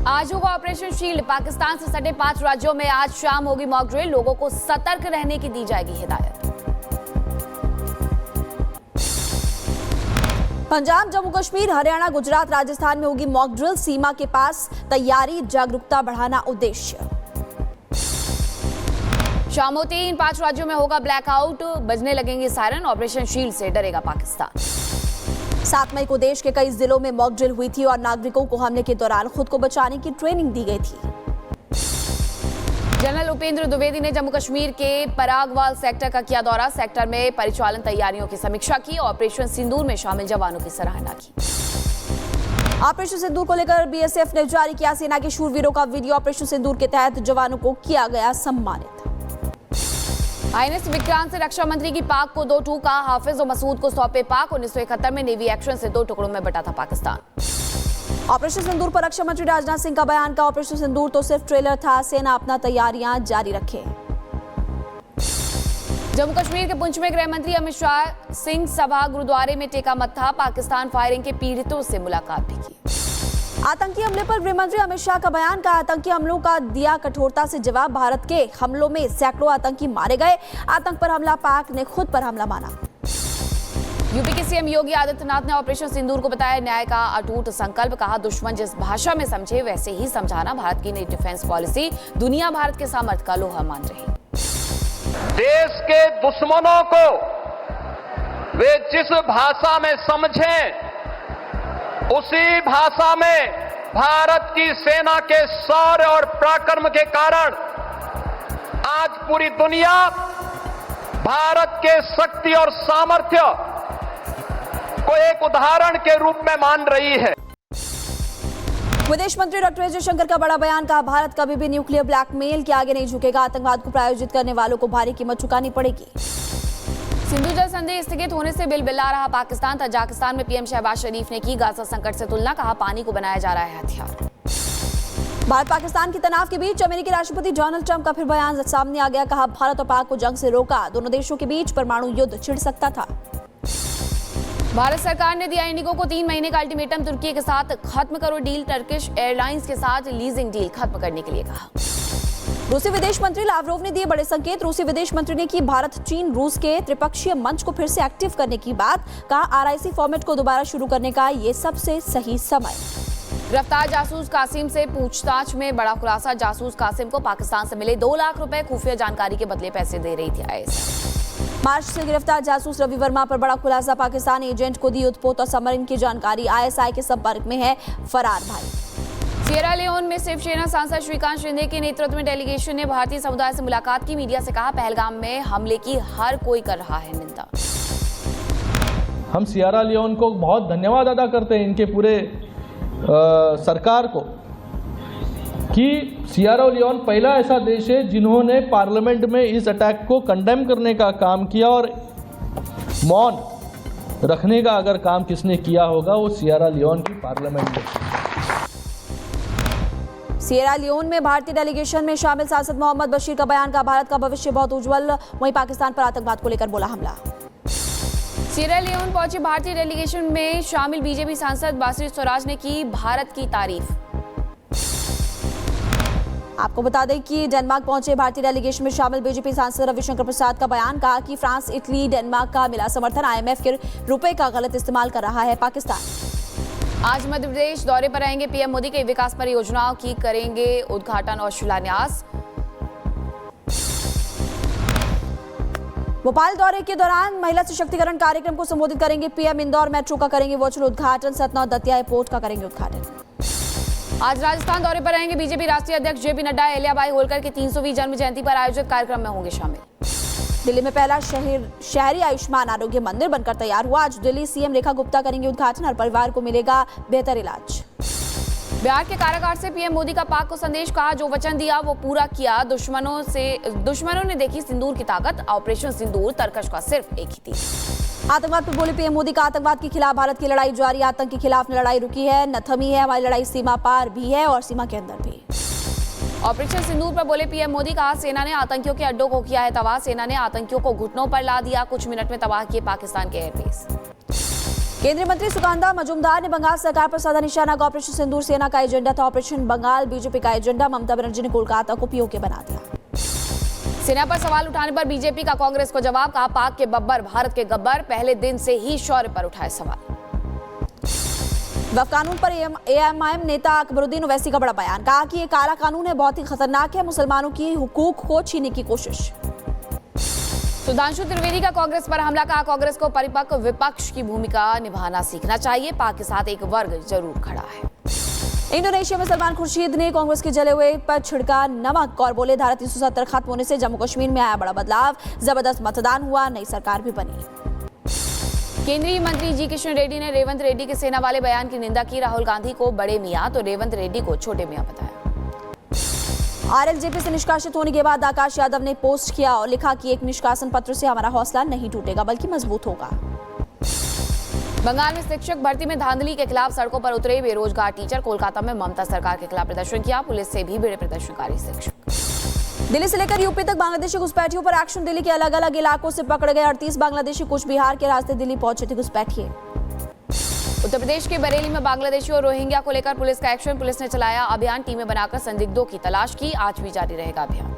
आज होगा operation shield. Pakistan से सटे 5 राज्यों में आज शाम होगी मॉक ड्रिल। लोगों को सतर्क रहने की दी जाएगी हिदायत। पंजाब, जम्मू कश्मीर, हरियाणा, गुजरात, राजस्थान में होगी मॉक ड्रिल। सीमा के पास तैयारी, जागरूकता बढ़ाना उद्देश्य। शाम होते ही इन 5 राज्यों में होगा ब्लैकआउट। बजने लगेंगे सायरन। ऑपरेशन शील्ड से डरेगा पाकिस्तान। 7 मई को देश के कई जिलों में मॉक ड्रिल हुई थी और नागरिकों को हमले के दौरान खुद को बचाने की ट्रेनिंग दी गई थी। जनरल उपेंद्र द्विवेदी ने जम्मू कश्मीर के परागवाल सेक्टर का किया दौरा। सेक्टर में परिचालन तैयारियों की समीक्षा की। ऑपरेशन सिंदूर में शामिल जवानों की सराहना की। ऑपरेशन सिंदूर को लेकर बीएसएफ ने जारी किया सेना के शूरवीरों का वीडियो। ऑपरेशन सिंदूर के तहत जवानों को किया गया सम्मानित। आईएनएस विक्रांत से रक्षा मंत्री की पाक को 2 टूका। हाफिज और मसूद को सौंपे पाक। 1971 में नेवी एक्शन से 2 टुकड़ों में बटा था पाकिस्तान। ऑपरेशन सिंदूर पर रक्षा मंत्री राजनाथ सिंह का बयान। का ऑपरेशन सिंदूर तो सिर्फ ट्रेलर था, सेना अपना तैयारियां जारी रखे। जम्मू कश्मीर के पुंछ में गृह मंत्री अमित शाह सिंह सभा गुरुद्वारे में टेका मत्था। पाकिस्तान फायरिंग के पीड़ितों से मुलाकात भी की। आतंकी हमले पर गृह मंत्री अमित शाह का बयान। का आतंकी हमलों का दिया कठोरता से जवाब। भारत के हमलों में सैकड़ों आतंकी मारे गए। आतंक पर हमला, पाक ने खुद पर हमला माना। यूपी के सीएम योगी आदित्यनाथ ने ऑपरेशन सिंदूर को बताया न्याय का अटूट संकल्प। कहा दुश्मन जिस भाषा में समझे वैसे ही समझाना। भारत की नई डिफेंस पॉलिसी दुनिया भारत के सामर्थ्य का लोहा मान रही। देश के दुश्मनों को वे जिस भाषा में समझें उसी भाषा में भारत की सेना के शौर्य और पराक्रम के कारण आज पूरी दुनिया भारत के शक्ति और सामर्थ्य को एक उदाहरण के रूप में मान रही है। विदेश मंत्री डॉक्टर एस जयशंकर का बड़ा बयान। कहा भारत कभी भी न्यूक्लियर ब्लैकमेल के आगे नहीं झुकेगा। आतंकवाद को प्रायोजित करने वालों को भारी कीमत चुकानी पड़ेगी। सिंधु जल संधि स्थगित होने से बिलबिला रहा पाकिस्तान। तजाकिस्तान में पीएम शहबाज शरीफ ने की गाजा संकट से तुलना। कहा पानी को बनाया जा रहा है हथियार। भारत पाकिस्तान के तनाव के बीच अमेरिकी राष्ट्रपति डोनाल्ड ट्रंप का फिर बयान सामने आ गया। कहा भारत और पाक को जंग से रोका। दोनों देशों के बीच परमाणु युद्ध छिड़ सकता था। भारत सरकार ने दिया इंडिगो को 3 महीने का अल्टीमेटम। तुर्की के साथ खत्म करो डील। टर्किश एयरलाइंस के साथ लीजिंग डील खत्म करने के लिए कहा। रूसी विदेश मंत्री लावरोव ने दिए बड़े संकेत। रूसी विदेश मंत्री ने की भारत चीन रूस के त्रिपक्षीय मंच को फिर से एक्टिव करने की बात। कहा आरआईसी फॉर्मेट को दोबारा शुरू करने का ये सबसे सही समय। गिरफ्तार जासूस कासिम से पूछताछ में बड़ा खुलासा। जासूस कासिम को पाकिस्तान से मिले 2 लाख रुपए खुफिया जानकारी के बदले पैसे दे रही थी आईएसआई। मार्च से गिरफ्तार जासूस रवि वर्मा पर बड़ा खुलासा। पाकिस्तानी एजेंट को दी उत्पोत और समरिन की जानकारी। आईएसआई के संपर्क में है फरार भाई। सिएरा लियोन में शिवसेना सांसद श्रीकांत शिंदे के नेतृत्व में डेलीगेशन ने भारतीय समुदाय से मुलाकात की। मीडिया से कहा पहलगाम में हमले की हर कोई कर रहा है निंदा। हम सिएरा लियोन को बहुत धन्यवाद अदा करते हैं इनके पूरे सरकार को कि सिएरा लियोन पहला ऐसा देश है जिन्होंने पार्लियामेंट में इस अटैक को कंडेम करने का काम किया। और मौन रखने का अगर काम किसने किया होगा वो सिएरा लियोन की पार्लियामेंट में। सिएरा लियोन में भारतीय डेलीगेशन में शामिल सांसद मोहम्मद बशीर का बयान। का भारत का भविष्य बहुत उज्जवल। वहीं पाकिस्तान पर आतंकवाद को लेकर बोला हमला। सिएरा लियोन पहुंचे भारतीय डेलीगेशन में शामिल बीजेपी सांसद बासिर स्वराज ने की भारत की तारीफ। आपको बता दें कि डेनमार्क पहुंचे भारतीय डेलीगेशन में शामिल बीजेपी सांसद रविशंकर प्रसाद का बयान। कहा कि फ्रांस, इटली, डेनमार्क का मिला समर्थन। आईएमएफ के रुपए का गलत इस्तेमाल कर रहा है पाकिस्तान। आज मध्य प्रदेश दौरे पर रहेंगे पीएम मोदी। कई विकास परियोजनाओं की करेंगे उद्घाटन और शिलान्यास। भोपाल दौरे के दौरान महिला सशक्तिकरण कार्यक्रम को संबोधित करेंगे पीएम। इंदौर मेट्रो का करेंगे वर्चुअल उद्घाटन। सतना और दतिया एयरपोर्ट का करेंगे उद्घाटन। आज राजस्थान दौरे पर रहेंगे बीजेपी राष्ट्रीय अध्यक्ष जेपी नड्डा। अहिल्याबाई होलकर की 300वीं जन्म जयंती पर आयोजित कार्यक्रम में होंगे शामिल। दिल्ली में पहला शहरी आयुष्मान आरोग्य मंदिर बनकर तैयार हुआ। आज दिल्ली सीएम रेखा गुप्ता करेंगे उद्घाटन। हर परिवार को मिलेगा बेहतर इलाज। बिहार के कारागार से पीएम मोदी का पाक को संदेश। कहा जो वचन दिया वो पूरा किया। दुश्मनों ने देखी सिंदूर की ताकत। ऑपरेशन सिंदूर तरकश का सिर्फ एक ही थी। आतंकवाद पर बोले पीएम मोदी का आतंकवाद के खिलाफ भारत की लड़ाई जारी। आतंक के खिलाफ लड़ाई रुकी है न थमी है। हमारी लड़ाई सीमा पार भी है और सीमा के अंदर भी। ऑपरेशन सिंदूर पर बोले पीएम मोदी। कहा सेना ने आतंकियों के अड्डों को किया है तबाह। सेना ने आतंकियों को घुटनों पर ला दिया। कुछ मिनट में तबाह किए पाकिस्तान के एयरबेस। केंद्रीय मंत्री सुकांदा मजूमदार ने बंगाल सरकार पर साधा निशाना। ऑपरेशन सिंदूर सेना का एजेंडा था, ऑपरेशन बंगाल बीजेपी का एजेंडा। ममता बनर्जी ने कोलकाता को पीओके बना दिया। सेना पर सवाल उठाने पर बीजेपी का कांग्रेस को जवाब, कहा पाक के बब्बर भारत के गब्बर, पहले दिन से ही शौर्य पर उठाए सवाल। वक्फ कानून पर एएमआईएम नेता अकबरुद्दीन ओवैसी का बड़ा बयान, कहा कि ये काला कानून है, बहुत ही खतरनाक है, मुसलमानों की हुकूक को छीनने की कोशिश। सुधांशु त्रिवेदी का कांग्रेस पर हमला, कहा कांग्रेस को परिपक्व विपक्ष की भूमिका निभाना सीखना चाहिए, पाक के साथ एक वर्ग जरूर खड़ा है। इंडोनेशिया में सलमान खुर्शीद ने कांग्रेस के जले हुए पर छिड़का नमक और बोले धारा 370 खत्म होने से जम्मू कश्मीर में आया बड़ा बदलाव, जबरदस्त मतदान हुआ, नई सरकार भी बनी। केंद्रीय मंत्री जी किशन रेड्डी ने रेवंत रेड्डी के सेना वाले बयान की निंदा की, राहुल गांधी को बड़े मियां तो रेवंत रेड्डी को छोटे मियां बताया। आरएलजेपी से निष्कासित होने के बाद आकाश यादव ने पोस्ट किया और लिखा कि एक निष्कासन पत्र से हमारा हौसला नहीं टूटेगा बल्कि मजबूत होगा। बंगाल में शिक्षक भर्ती में धांधली के खिलाफ सड़कों पर उतरे बेरोजगार टीचर। कोलकाता में ममता सरकार के खिलाफ प्रदर्शन किया, पुलिस से भी भिड़े प्रदर्शनकारी शिक्षक। दिल्ली से लेकर यूपी तक बांग्लादेशी घुसपैठियों पर एक्शन। दिल्ली के अलग अलग इलाकों से पकड़े गए 38 बांग्लादेशी कुछ बिहार के रास्ते दिल्ली पहुंचे थे घुसपैठिए। उत्तर प्रदेश के बरेली में बांग्लादेशी और रोहिंग्या को लेकर पुलिस का एक्शन। पुलिस ने चलाया अभियान, टीमें बनाकर संदिग्धों की तलाश की, आज भी जारी रहेगा अभियान।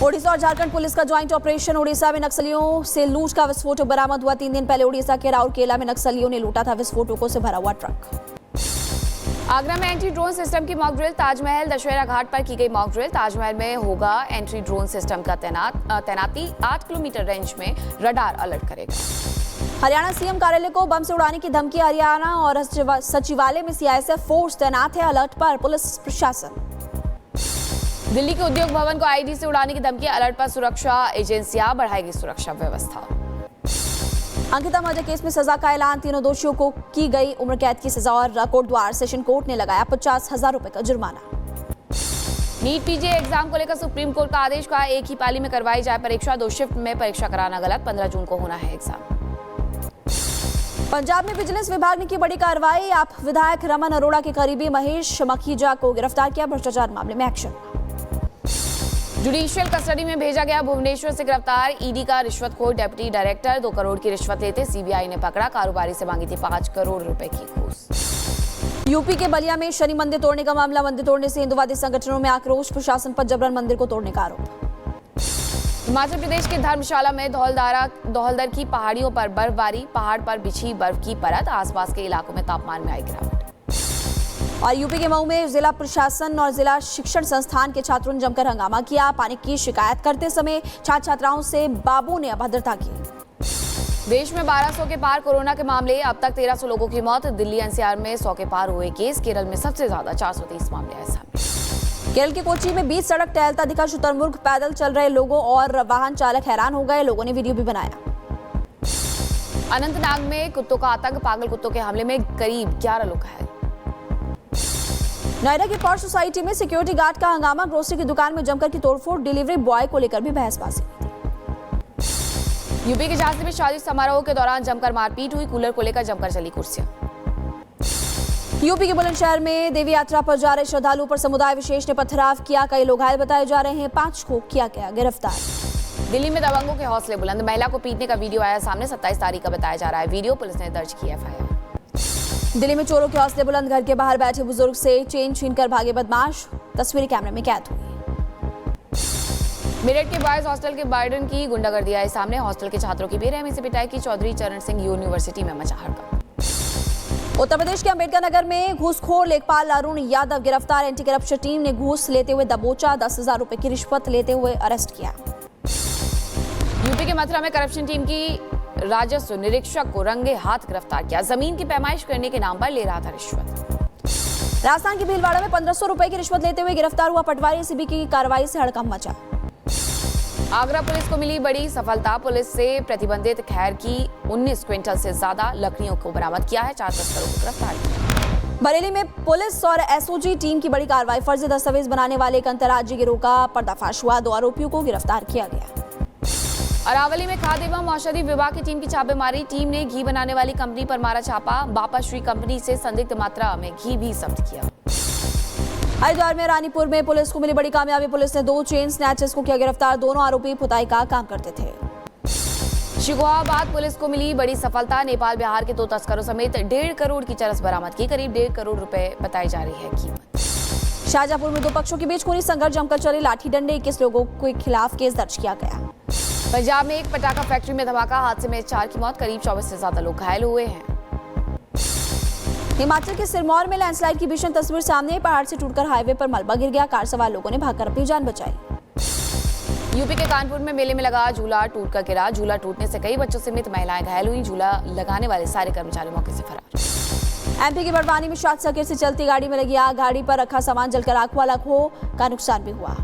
ओडिशा और झारखंड पुलिस का ज्वाइंट ऑपरेशन। ओडिशा में नक्सलियों से लूट का विस्फोटक बरामद हुआ। 3 दिन पहले ओडिशा के राउरकेला में नक्सलियों ने लूटा था विस्फोटकों से भरा हुआ ट्रक। आगरा में एंटी ड्रोन सिस्टम की मॉक ड्रिल। ताजमहल दशहरा घाट पर की गई मॉक ड्रिल। ताजमहल में होगा एंटी ड्रोन सिस्टम का तैनाती। 8 किलोमीटर रेंज में रडार अलर्ट करेगा। हरियाणा सीएम कार्यालय को बम से उड़ाने की धमकी। हरियाणा और सचिवालय में सीआईएसएफ फोर्स तैनात है, अलर्ट पर पुलिस प्रशासन। दिल्ली के उद्योग भवन को आईडी से उड़ाने की धमकी, अलर्ट पर सुरक्षा एजेंसियां बढ़ाएगी सुरक्षा व्यवस्था। अंकिता मर्डर केस में सजा का ऐलान। तीनों दोषियों को की गई उम्र कैद की सजा और कोटद्वार सेशन कोर्ट ने लगाया 50,000 रुपए का जुर्माना। नीट पीजी एग्जाम को लेकर सुप्रीम कोर्ट का आदेश, कहा एक ही पाली में करवाई जाए परीक्षा, 2 शिफ्ट में परीक्षा कराना गलत, 15 जून को होना है एग्जाम। पंजाब में विजिलेंस विभाग ने की बड़ी कार्रवाई। आप विधायक रमन अरोड़ा के करीबी महेश मखीजा को गिरफ्तार किया, भ्रष्टाचार मामले में एक्शन। जुडिशियल कस्टडी में भेजा गया भुवनेश्वर से गिरफ्तार ईडी का रिश्वतखोर डेप्यूटी डायरेक्टर। 2 करोड़ की रिश्वत लेते सीबीआई ने पकड़ा, कारोबारी से मांगी थी 5 करोड़ रुपए की घूस। यूपी के बलिया में शनि मंदिर तोड़ने का मामला। मंदिर तोड़ने से हिंदुवादी संगठनों में आक्रोश, प्रशासन पर जबरन मंदिर को तोड़ने का आरोप। हिमाचल प्रदेश के धर्मशाला में धौलधर की पहाड़ियों पर बर्फबारी, पहाड़ पर बिछी बर्फ की परत, आसपास के इलाकों में तापमान में आई गिरावट। और यूपी के मऊ में जिला प्रशासन और जिला शिक्षण संस्थान के छात्रों ने जमकर हंगामा किया। पानी की शिकायत करते समय छात्र छात्राओं से बाबू ने अभद्रता की। देश में 1200 के पार कोरोना के मामले, अब तक 1300 लोगों की मौत। दिल्ली एनसीआर में 100 के पार हुए केस। केरल में सबसे ज्यादा 430 मामले आए सामने। केरल के कोची में बीच सड़क टहलता दिखा शुतुरमुर्ग। पैदल चल रहे लोगों और वाहन चालक हैरान हो गए, लोगों ने वीडियो भी बनाया। अनंतनाग में कुत्तों का आतंक, पागल कुत्तों के हमले में करीब 11 लोग घायल। नोएडा की पॉश सोसाइटी में सिक्योरिटी गार्ड का हंगामा। ग्रोसरी की दुकान में जमकर की तोड़फोड़, डिलीवरी बॉय को लेकर भी बहसबाजी हुई थी। यूपी के झांसी में शादी समारोह के दौरान जमकर मारपीट हुई, कूलर को लेकर जमकर चली कुर्सियां। यूपी के बुलंदशहर में देवी यात्रा पर जा रहे श्रद्धालुओं पर समुदाय विशेष ने पथराव किया, कई लोग घायल बताए जा रहे हैं, 5 को किया गया गिरफ्तार। दिल्ली में दबंगों के हौसले बुलंद, महिला को पीटने का वीडियो आया सामने, 27 तारीख का बताया जा रहा है वीडियो, पुलिस ने दर्ज किया एफआईआर। दिल्ली में चोरों के हौसले बुलंद, घर के बाहर बैठे बुजुर्ग से चेन छीनकर भागे बदमाश, तस्वीरें कैमरे में कैद हुई। मेरठ के बॉयज हॉस्टल के वार्डन की गुंडागर्दी आई सामने, हॉस्टल के छात्रों की बेरहमी से पिटाई की, चौधरी चरण सिंह यूनिवर्सिटी में मचा हड़कंप। उत्तर प्रदेश के अंबेडकर नगर में घूसखोर लेखपाल अरुण यादव गिरफ्तार। एंटी करप्शन टीम ने घूस लेते हुए दबोचा, 10,000 रुपए की रिश्वत लेते हुए अरेस्ट किया। यूपी के मथुरा में करप्शन टीम की राजस्व निरीक्षक को रंगे हाथ गिरफ्तार किया, जमीन की पैमाइश करने के नाम पर ले रहा था रिश्वत। राजस्थान के भीलवाड़ा में 1500 रुपए की रिश्वत लेते हुए गिरफ्तार हुआ पटवारी, सीबी की कार्रवाई से हड़कंप मचा। आगरा पुलिस को मिली बड़ी सफलता, पुलिस से प्रतिबंधित खैर की 19 क्विंटल से ज्यादा लकड़ियों को बरामद किया है, 4 तस्करों को गिरफ्तार किया। बरेली में पुलिस और एसओजी टीम की बड़ी कार्रवाई, फर्जी दस्तावेज बनाने वाले एक अंतर्राज्यीय गिरोह का पर्दाफाश हुआ, 2 आरोपियों को गिरफ्तार किया गया। अरावली में खाद्य एवं औषधि विभाग की टीम की छापेमारी, टीम ने घी बनाने वाली कंपनी पर मारा छापा, बापा श्री कंपनी से संदिग्ध मात्रा में घी भी जब्त किया। हरिद्वार में रानीपुर में पुलिस को मिली बड़ी कामयाबी, पुलिस ने 2 चेन स्नैचर्स को किया गिरफ्तार, दोनों आरोपी पुताई का काम करते थे। शिकोहाबाद पुलिस को मिली बड़ी सफलता। नेपाल बिहार के 2 तस्करों समेत 1.5 करोड़ की चरस बरामद की। करीब 1.5 करोड़ रुपए बताई जा रही है कीमत। शाहजहांपुर में 2 पक्षों के बीच खूनी संघर्ष जमकर चले। लाठी डंडे 21 लोगों के खिलाफ केस दर्ज किया गया। पंजाब में एक पटाखा फैक्ट्री में धमाका, हादसे में 4 की मौत, करीब 24 से ज्यादा लोग घायल हुए हैं। हिमाचल के सिरमौर में लैंडस्लाइड की भीषण तस्वीर सामने। पहाड़ से टूटकर हाईवे पर मलबा गिर गया। कार सवार लोगों ने भागकर अपनी जान बचाई। यूपी के कानपुर में मेले में लगा झूला टूटकर गिरा। झूला टूटने से कई बच्चों समेत महिलाएं घायल हुई। झूला लगाने वाले सारे कर्मचारी मौके से फरार। एमपी की बड़वानी में शॉर्ट सर्किट से चलती गाड़ी में लगी आग। गाड़ी पर रखा सामान जलकर आंखों अलग का नुकसान भी हुआ।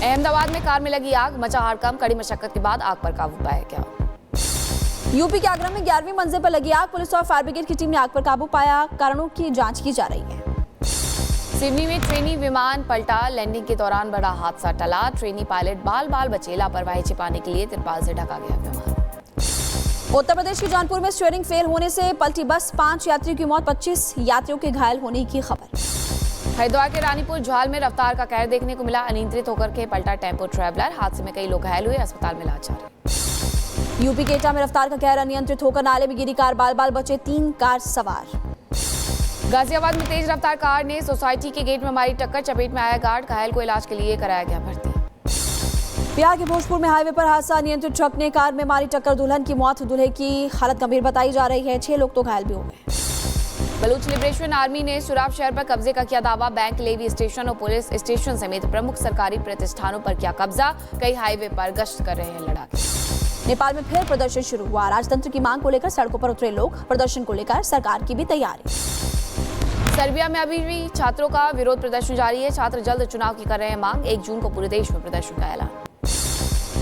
अहमदाबाद में कार में लगी आग, मचा हड़कंप। कड़ी मशक्कत के बाद आग पर काबू पाया गया। यूपी के आगरा में 11वीं मंजिल पर लगी आग। पुलिस और फायर ब्रिगेड की टीम ने आग पर काबू पाया। कारणों की जांच की जा रही है। सिडनी में ट्रेनी विमान पलटा। लैंडिंग के दौरान बड़ा हादसा टला। ट्रेनी पायलट बाल बाल बचे। लापरवाही छिपाने के लिए तिरपाल से ढका गया विमान। उत्तर प्रदेश के जौनपुर में स्टीयरिंग फेल होने से पलटी बस, 5 यात्रियों की मौत, 25 यात्रियों के घायल होने की खबर। हरिद्वार के रानीपुर झाल में रफ्तार का कहर देखने को मिला। अनियंत्रित होकर के पलटा टेम्पो ट्रैवलर। हादसे में कई लोग घायल हुए, अस्पताल में इलाज जारी। यूपी के एटा में रफ्तार का कहर, अनियंत्रित होकर नाले में गिरी कार, बाल बाल बचे 3 कार सवार। गाजियाबाद में तेज रफ्तार कार ने सोसाइटी के गेट में मारी टक्कर। चपेट में आया गार्ड, घायल को इलाज के लिए कराया गया भर्ती। बिहार के भोजपुर में हाईवे पर हादसा। अनियंत्रित ट्रक ने कार में मारी टक्कर, दुल्हन की मौत। दूल्हे की हालत गंभीर बताई जा रही है। 6 लोग तो घायल भी हो गए। बलूच लिबरेशन आर्मी ने सुराब शहर पर कब्जे का किया दावा। बैंक, लेवी स्टेशन और पुलिस स्टेशन समेत प्रमुख सरकारी प्रतिष्ठानों पर किया कब्जा। कई हाईवे पर गश्त कर रहे हैं लड़ाके। नेपाल में फिर प्रदर्शन शुरू हुआ। राजतंत्र की मांग को लेकर सड़कों पर उतरे लोग। प्रदर्शन को लेकर सरकार की भी तैयारी। सर्बिया में अभी भी छात्रों का विरोध प्रदर्शन जारी है। छात्र जल्द चुनाव की कर रहे हैं मांग। 1 जून को पूरे देश में प्रदर्शन का ऐलान।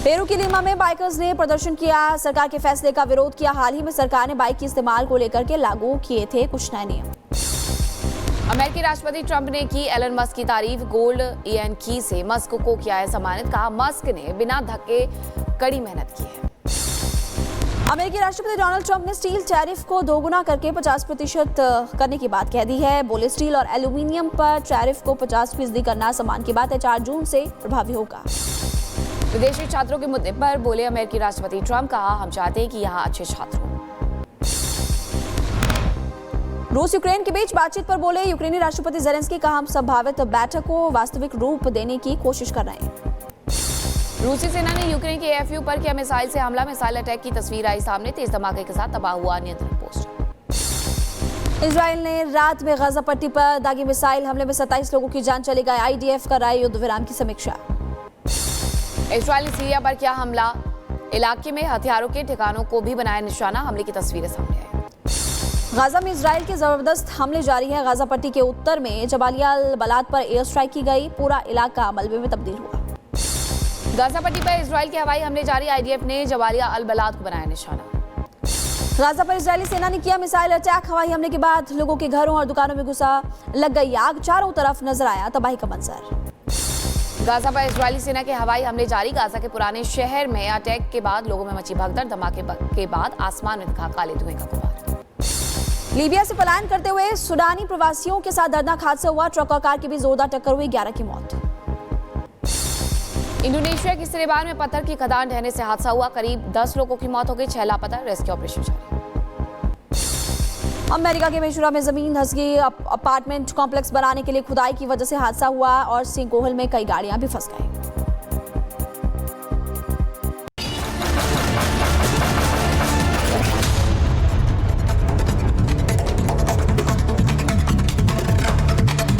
पेरू की लीमा में बाइकर्स ने प्रदर्शन किया। सरकार के फैसले का विरोध किया। हाल ही में सरकार ने बाइक के इस्तेमाल को लेकर के लागू किए थे कुछ नए नियम। अमेरिकी राष्ट्रपति ट्रंप ने की एलन मस्क की तारीफ। गोल्ड ईएन की से मस्क को किया है सम्मानित। कहा मस्क ने बिना धक्के कड़ी मेहनत की है। अमेरिकी राष्ट्रपति डोनाल्ड ट्रंप ने स्टील टैरिफ को दोगुना करके 50% करने की बात कह दी है। बोले स्टील और एल्यूमिनियम पर टैरिफ को 50% करना सम्मान की बात है। 4 जून से प्रभावी होगा। विदेशी छात्रों के मुद्दे पर बोले अमेरिकी राष्ट्रपति ट्रंप। कहा हम चाहते हैं कि यहाँ अच्छे छात्र हों। रूस यूक्रेन के बीच बातचीत पर बोले यूक्रेनी राष्ट्रपति ज़ेलेंस्की। कहा हम संभावित बैठक को वास्तविक रूप देने की कोशिश कर रहे हैं। रूसी सेना ने यूक्रेन के एएफयू पर किया मिसाइल से हमला। मिसाइल अटैक की तस्वीर आई सामने। तेज धमाके के साथ तबाह हुआ नियंत्रण पोस्ट। इजराइल ने रात में गाजा पट्टी पर दागी मिसाइल हमले में 27 लोगों की जान चली गई। आईडीएफ कर रहा है युद्ध विराम की समीक्षा। इजराइल ने सीरिया पर किया हमला। इलाके में हथियारों के ठिकानों को भी बनाया निशाना। हमले की तस्वीरें सामने आई। गाजा में इजराइल के जबरदस्त हमले जारी है। गाजा पट्टी के उत्तर में जबालिया अल बलाद पर एयर स्ट्राइक की गई। पूरा इलाका मलबे में तब्दील हुआ। गाजा पट्टी पर इजराइल के हवाई हमले जारी। आईडीएफ ने जबालिया अल बलाद को बनाया निशाना। गाजा पर इजरायली सेना ने किया मिसाइल अटैक। हवाई हमले के बाद लोगों के घरों और दुकानों में घुसा लग गई आग। चारों तरफ नजर आया तबाही का मंजर। गाजा पर इजरायली सेना के हवाई हमले जारी। गाजा के पुराने शहर में अटैक के बाद लोगों में मची भगदड़। धमाके के बाद आसमान में दिखा काले धुएं का गुबार। लीबिया से पलायन करते हुए सुडानी प्रवासियों के साथ दर्दनाक हादसा हुआ। ट्रक और कार की भी जोरदार टक्कर हुई। 11 की मौत। इंडोनेशिया की सिरेबान में पत्थर की खदान ढहने से हादसा हुआ। करीब 10 लोगों की मौत हो गई। 6 लापता। रेस्क्यू ऑपरेशन जारी। अमेरिका के वेंचुरा में जमीन धंस गई। अपार्टमेंट कॉम्प्लेक्स बनाने के लिए खुदाई की वजह से हादसा हुआ और सिंकोहल में कई गाड़ियां भी फंस गई।